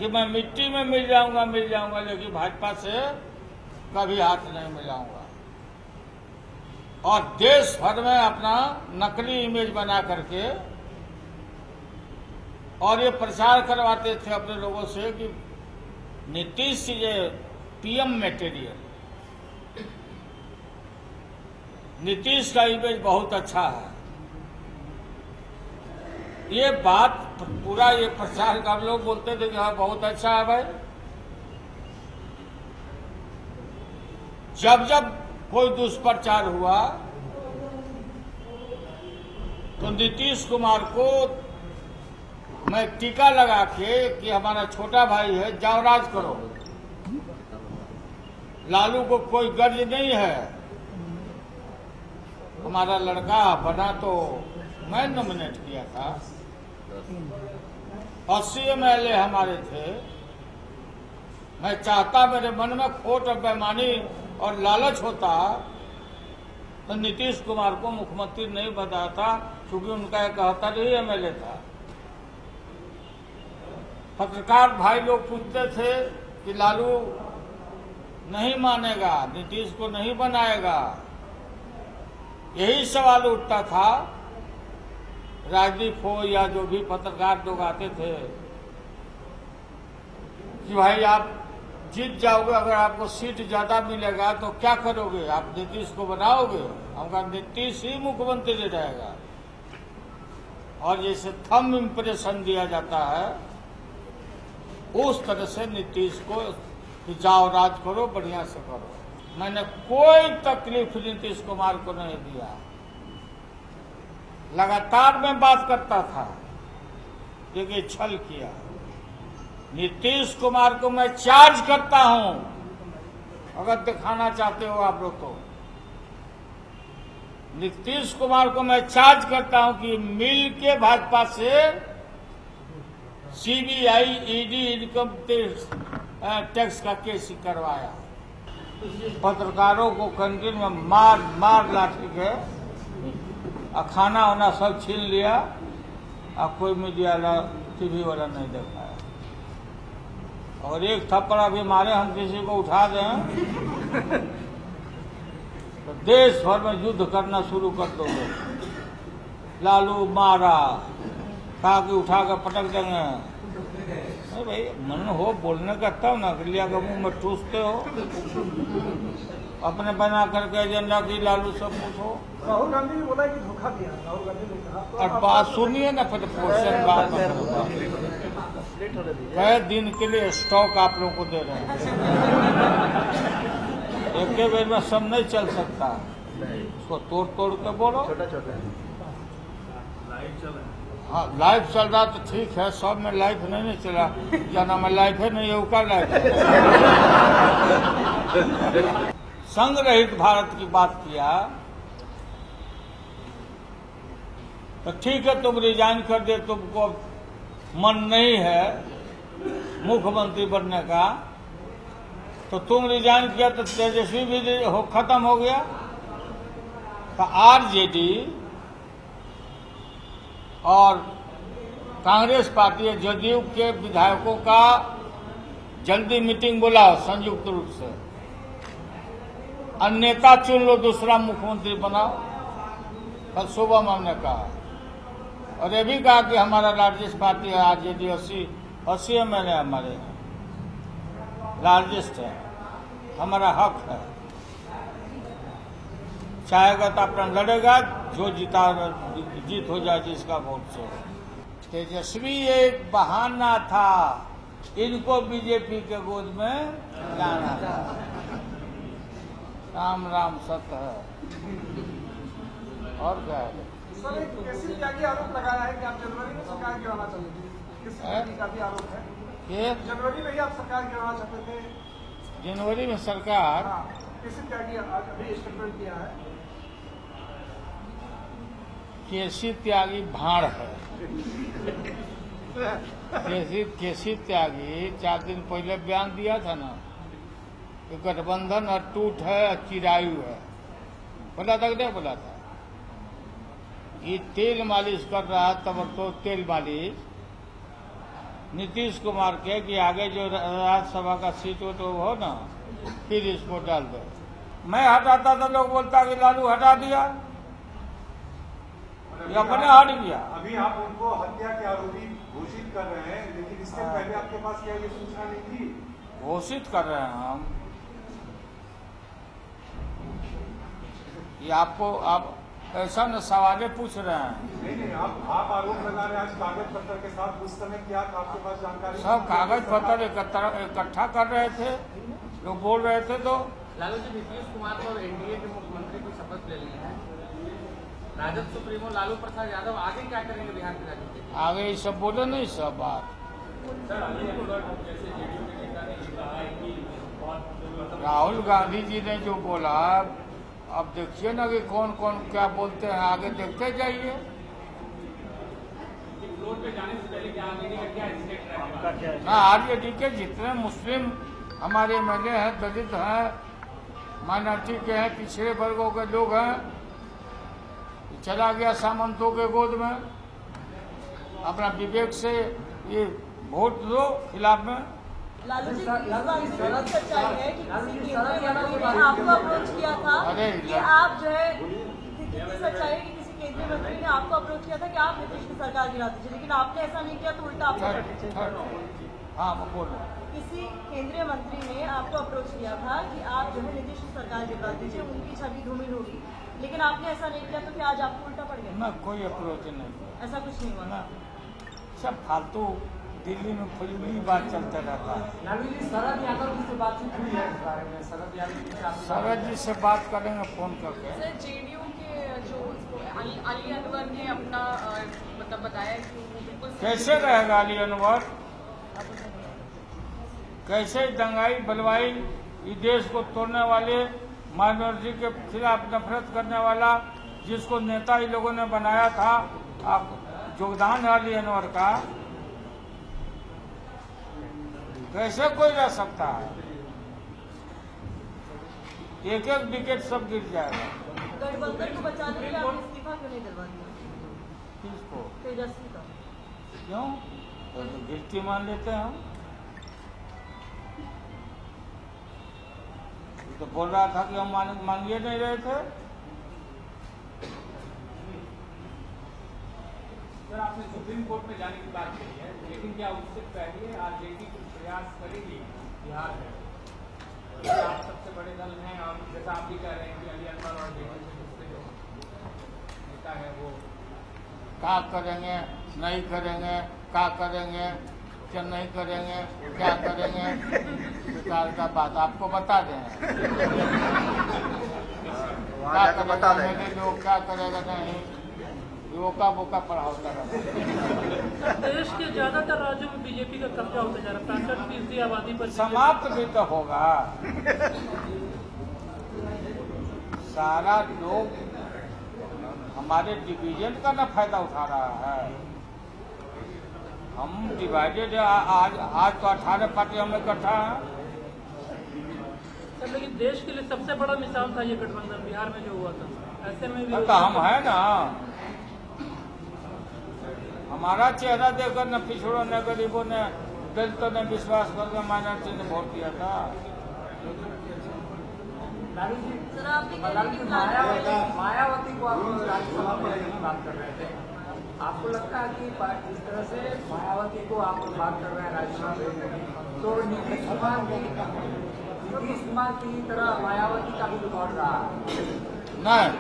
कि मैं मिट्टी में मिल जाऊंगा, लेकिन भाजपा से कभी हाथ नहीं मिलाऊंगा। और देश भर में अपना नकली इमेज बना करके और ये प्रचार करवाते थे अपने लोगों से कि नीतीश ये पीएम मटेरियल, नीतीश का इमेज बहुत अच्छा है। ये बात पूरा ये प्रचार का लोग बोलते थे कि हाँ बहुत अच्छा है भाई। जब जब कोई दुष्प्रचार हुआ तो नीतीश कुमार को मैं टीका लगा के कि हमारा छोटा भाई है, जाओ राज करो, लालू को कोई गर्ज नहीं है, हमारा लड़का बना तो मैं नॉमिनेट किया था, 80 MLA हमारे थे, मैं चाहता मेरे मन में खोट और बेईमानी और लालच होता तो नीतीश कुमार को मुख्यमंत्री नहीं बताता, क्योंकि उनका 71 ही MLA था। पत्रकार भाई लोग पूछते थे कि लालू नहीं मानेगा, नीतीश को नहीं बनाएगा, यही सवाल उठता था। राजदीप हो या जो भी पत्रकार लोग आते थे कि भाई आप जीत जाओगे, अगर आपको सीट ज्यादा मिलेगा तो क्या करोगे, आप नीतीश को बनाओगे? हम कहा नीतीश ही मुख्यमंत्री रहेगा। और जैसे थंब इम्प्रेशन दिया जाता है उस तरह से नीतीश को कि जाओ राज करो, बढ़िया से करो। मैंने कोई तकलीफ नीतीश कुमार को नहीं दिया, लगातार मैं बात करता था, लेकिन छल किया। नीतीश कुमार को मैं चार्ज करता हूं, अगर दिखाना चाहते हो आप लोग तो। नीतीश कुमार को मैं चार्ज करता हूं कि मिल के भाजपा से CBI ED इनकम टैक्स का केस करवाया, पत्रकारों को कैंटीन में मार लाठी के, खाना वाना सब छीन लिया, और कोई मीडिया TV वाला नहीं दिखाया। और एक थप्पड़ अभी मारे हम किसी को उठा दें तो देश भर में युद्ध करना शुरू कर दोगे। लालू मारा, कहा कि उठा कर पटक देंगे। अरे भाई मन हो बोलने का तब ना, लिया के मुंह में ठूसते हो, अपने बना करके एजेंडा की लालू सब पूछो। राहुल गांधी ने बोला कि धोखा दिया, राहुल गांधी ने कहा। और बात सुनिए ना, फिर पोर्शन बात कई दिन के लिए स्टॉक आप लोगों को दे रहे हैं, एक के बेर में सब नहीं चल सकता, उसको तोड़ तोड़ के बोलो। हाँ लाइफ चल रहा तो ठीक है, सब में लाइफ नहीं चला, जाना में लाइफ है नहीं, उसका लाइफ है। संघ रहित भारत की बात किया तो ठीक है, तुम रिजाइन कर दे, तुमको मन नहीं है मुख्यमंत्री बनने का, तो तुम रिजाइन किया तो तेजस्वी भी खत्म हो गया। तो RJD और कांग्रेस पार्टी जदयू के विधायकों का जल्दी मीटिंग बुलाओ संयुक्त रूप से, और नेता चुन लो, दूसरा मुख्यमंत्री बनाओ। कल सुबह में हमने कहा, और ये भी कहा कि हमारा लार्जेस्ट पार्टी है RJD, 80 MLA हमारे लार्जेस्ट है, हमारा हक है, चाहेगा तो अपना लड़ेगा, जो जीत हो जाए जिसका वोट से। तेजस्वी एक बहाना था, इनको बीजेपी के गोद में लाना था। राम राम सत्य है, और क्या है। सर एक केसी त्यागी आरोप लगाया है कि आप जनवरी में सरकार गिराना चाहते थे, केसी त्यागी का भी आरोप है कि जनवरी में ही आप सरकार गिराना चाहते थे। जनवरी में सरकार? हाँ, केसी त्यागी अभी स्टेटमेंट दिया है। केसी त्यागी भाड़ है। केसी त्यागी 4 दिन पहले बयान दिया था ना कि गठबंधन अटूट है, चिरायु है, बोला था कि नहीं बोला था? ये तेल मालिश कर रहा है, तब तो तेल मालिश नीतीश कुमार के कि आगे जो राज्यसभा का सीट हो ना, फिर इसको डाल दो। मैं हटाता था, लोग बोलता कि लालू हटा दिया, ये अपने हट गया। अभी आप उनको हत्या के आरोपी घोषित कर रहे हैं, लेकिन इससे पहले आपके पास क्या ये सूचना नहीं थी? घोषित कर रहे हैं हम। ये आपको आप ऐसा न सवाले पूछ रहे हैं। नहीं, आप आरोप लगा रहे हैं आज कागज पत्र के साथ। उस समय क्या आपके पास जानकारी? सब कागज पत्र इकट्ठा कर रहे थे, लोग बोल रहे थे। तो लालू जी, नीतीश कुमार को एनडीए के मुख्यमंत्री की शपथ ले ली है। राजद सुप्रीमो लालू प्रसाद यादव आगे क्या करेंगे बिहार की राजनीति? आगे ये सब बोले नहीं, सब बात। राहुल गांधी जी ने जो बोला, अब देखिए ना कि कौन कौन क्या बोलते हैं, आगे देखते जाइए। ना आरजेडी के जितने मुस्लिम हमारे एमएलए हैं, दलित हैं, माइनॉरिटी के हैं, पिछड़े वर्गों के लोग हैं, चला गया सामंतों के गोद में। अपना विवेक से ये वोट दो खिलाफ में। लालू जी, सच्चाई है कि किसी केंद्रीय मंत्री ने आपको अप्रोच किया था कि आप जो है, कितनी सच्चाई है कि किसी केंद्रीय मंत्री ने आपको अप्रोच किया था कि आप नीतीश की सरकार गिरा दीजिए, लेकिन आपने ऐसा नहीं किया तो उल्टा आपको हाँ मैं बोल रहा हूँ। किसी केंद्रीय मंत्री ने आपको अप्रोच किया था कि आप जो है नीतीश की सरकार गिरा दीजिए, उनकी छवि धूमिल होगी, लेकिन आपने ऐसा नहीं किया तो क्या आज आपको उल्टा पड़ गया? ना कोई अप्रोच नहीं, ऐसा कुछ नहीं हुआ ना, सब फालतू दिल्ली में फजूली बात चलता रहता है। लालू जी, शरद यादव जी से बातचीत हुई है इस बारे में? शरद यादव जी से शरद जी से बात करेंगे फोन करके। सर, जेडीयू के जो अली अनवर ने अपना मतलब बताया कि वो बिल्कुल कैसे रहेगा अली अनवर? कैसे दंगाई बलवाई, इस देश को तोड़ने वाले, माइनॉरिटी के खिलाफ नफरत करने वाला, जिसको नेता इन लोगों ने बनाया था, आप योगदान है अली अनवर का, कैसे कोई रह सकता है? एक एक विकेट सब गिर जाएगा। गठबंधन को बचाने के लिए आपने इस्तीफा क्यों नहीं दिलवा दिया? किसको? तेजस्वी का। क्यों? तो गिरती मान लेते हैं हम। तो बोल रहा था कि हम मांगिए नहीं रहे थे। सर, आपने सुप्रीम कोर्ट में जाने की बात कही है, लेकिन क्या उससे पहले आरजेडी कुछ प्रयास करेगी बिहार में? आप सबसे बड़े दल हैं और जैसा आप भी कह रहे हैं कि अली अनवर और जेडीयू के दूसरे जो नेता है वो क्या करेंगे, नहीं करेंगे, क्या करेंगे, क्या नहीं करेंगे, क्या करेंगे, बेकार का बात आपको बता दें। क्या करेगा मेरे लोग, क्या करेगा नहीं, योका बोका पढ़ाता रहा। देश के ज्यादातर राज्यों में बीजेपी का कब्जा होता जा रहा है। 65% आबादी पर समाप्त भी तो होगा। सारा लोग हमारे डिवीजन का ना फायदा उठा रहा है। हम डिवाइडेड है। आज तो 18 पार्टी हम इकट्ठा है। सर, लेकिन देश के लिए सबसे बड़ा मिसाल था ये गठबंधन बिहार में जो हुआ था। ऐसे में भी तो हम है ना, हमारा चेहरा देखकर न पिछड़ों न गरीबों ने, दलितों ने विश्वास करके माइनॉरिटी ने वोट दिया था। लालू जी, सर, आपने लालू जी, मायावती को आप राज्यसभा में लेने की बात कर रहे थे। आपको लगता है कि जिस तरह से मायावती को आप बात कर रहे हैं राज्यसभा में, तो नीतीश कुमार की तरह मायावती का भी रिकॉर्ड रहा? नहीं,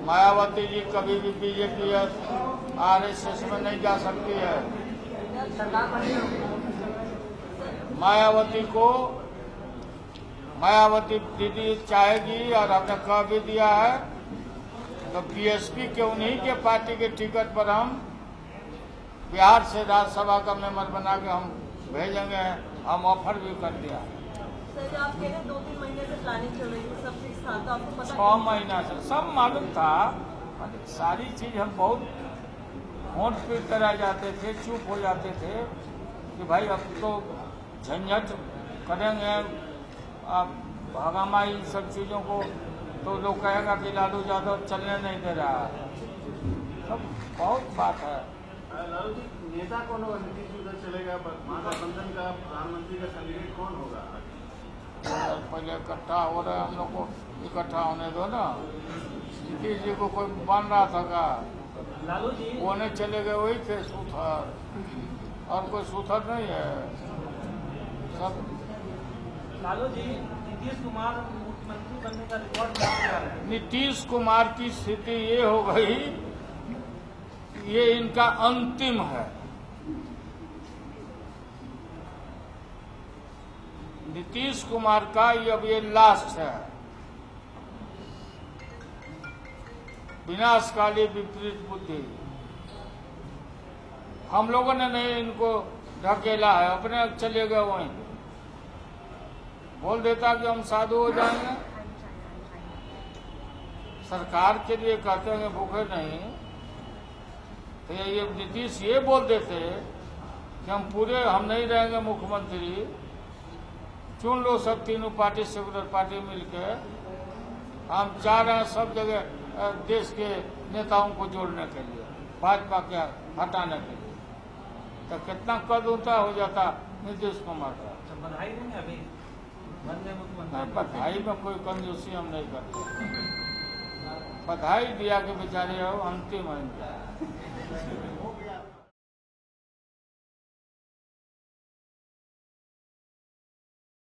मायावती जी कभी भी बीजेपी आरएसएस में नहीं जा सकती है। सरकार बनी मायावती दीदी चाहेगी और हमने कह भी दिया है, तो बीएसपी के उन्हीं के पार्टी के टिकट पर हम बिहार से राज्यसभा का मेंबर बना के हम भेजेंगे। हम ऑफर भी कर दिया। सर, आप कह रहे हैं 2-3 महीने से प्लानिंग चल रही है, सब फिक्स था, तो आपको पता 6 महीना से सब मालूम था। सारी चीज हम बहुत होंठ पीट कर जाते थे, चुप हो जाते थे कि भाई अब तो झंझट करेंगे, अब भागामा इन सब चीज़ों को, तो लोग कहेगा कि लालू यादव चलने नहीं दे रहा। सब बहुत बात है। लालू जी, नेता कौन होगा नीतीश चलेगा महागठबंधन का प्रधानमंत्री का कैंडिडेट कौन होगा? पहले इकट्ठा हो रहे हम लोग को, इकट्ठा होने दो ना। नीतीश जी को कोई बन रहा था का? लालू जी वो नहीं चले गए, वही थे सूथर, और कोई सूथर नहीं है सब। लालू जी नीतीश कुमार मुख्यमंत्री बनने का रिकॉर्ड बना रहे हैं। नीतीश कुमार की स्थिति ये हो गई, ये इनका अंतिम है। नीतीश कुमार का अब ये लास्ट है। विनाशकाली विपरीत बुद्धि। हम लोगों ने नहीं इनको ढकेला है, अपने चले गए वहीं। बोल देता कि हम साधु हो जाएंगे, सरकार के लिए कहते हैं भूखे नहीं, तो ये नीतीश ये बोल देते कि हम नहीं रहेंगे मुख्यमंत्री, चुन लो सब तीनों पार्टी सेकुलर पार्टी मिलके, हम चाह रहे हैं सब जगह देश के नेताओं को जोड़ने के लिए, भाजपा के हटाने के लिए, तो कितना कद ऊंचा हो जाता नीतीश कुमार का। बधाई देंगे अभी बनने मुख्यमंत्री? बधाई में कोई कंजूसी हम नहीं करते। बधाई दिया के बेचारे हो अंतिम है इनका।